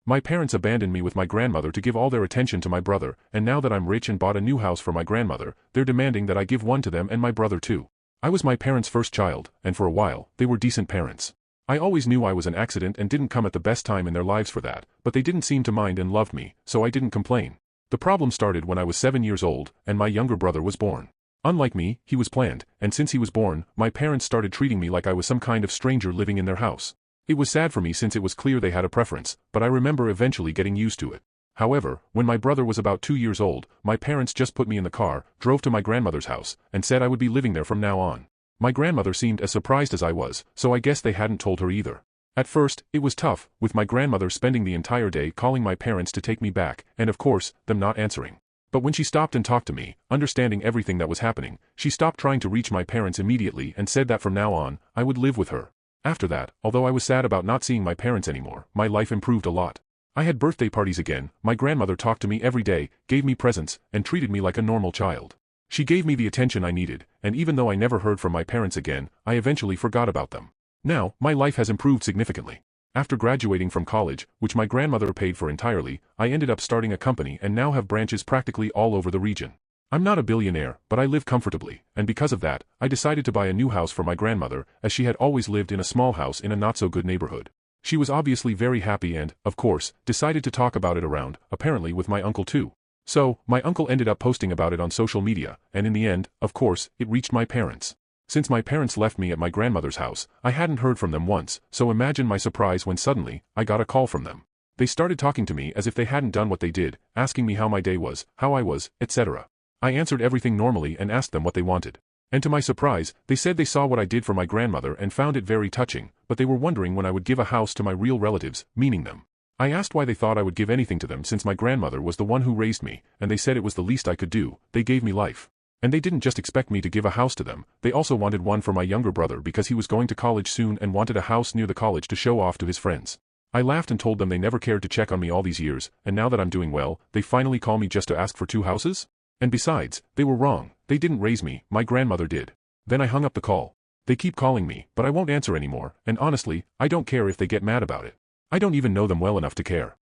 My parents abandoned me with my grandmother to give all their attention to my brother, and now that I'm rich and bought a new house for my grandmother, they're demanding that I give one to them and my brother too. I was my parents' first child, and for a while, they were decent parents. I always knew I was an accident and didn't come at the best time in their lives for that, but they didn't seem to mind and loved me, so I didn't complain. The problem started when I was 7 years old, and my younger brother was born. Unlike me, he was planned, and since he was born, my parents started treating me like I was some kind of stranger living in their house. It was sad for me since it was clear they had a preference, but I remember eventually getting used to it. However, when my brother was about 2 years old, my parents just put me in the car, drove to my grandmother's house, and said I would be living there from now on. My grandmother seemed as surprised as I was, so I guess they hadn't told her either. At first, it was tough, with my grandmother spending the entire day calling my parents to take me back, and of course, them not answering. But when she stopped and talked to me, understanding everything that was happening, she stopped trying to reach my parents immediately and said that from now on, I would live with her. After that, although I was sad about not seeing my parents anymore, my life improved a lot. I had birthday parties again, my grandmother talked to me every day, gave me presents, and treated me like a normal child. She gave me the attention I needed, and even though I never heard from my parents again, I eventually forgot about them. Now, my life has improved significantly. After graduating from college, which my grandmother paid for entirely, I ended up starting a company and now have branches practically all over the region. I'm not a billionaire, but I live comfortably, and because of that, I decided to buy a new house for my grandmother, as she had always lived in a small house in a not-so-good neighborhood. She was obviously very happy and, of course, decided to talk about it around, apparently with my uncle too. So, my uncle ended up posting about it on social media, and in the end, of course, it reached my parents. Since my parents left me at my grandmother's house, I hadn't heard from them once, so imagine my surprise when suddenly, I got a call from them. They started talking to me as if they hadn't done what they did, asking me how my day was, how I was, etc. I answered everything normally and asked them what they wanted. And to my surprise, they said they saw what I did for my grandmother and found it very touching, but they were wondering when I would give a house to my real relatives, meaning them. I asked why they thought I would give anything to them since my grandmother was the one who raised me, and they said it was the least I could do. They gave me life. And they didn't just expect me to give a house to them, they also wanted one for my younger brother because he was going to college soon and wanted a house near the college to show off to his friends. I laughed and told them they never cared to check on me all these years, and now that I'm doing well, they finally call me just to ask for 2 houses? And besides, they were wrong, they didn't raise me, my grandmother did. Then I hung up the call. They keep calling me, but I won't answer anymore, and honestly, I don't care if they get mad about it. I don't even know them well enough to care.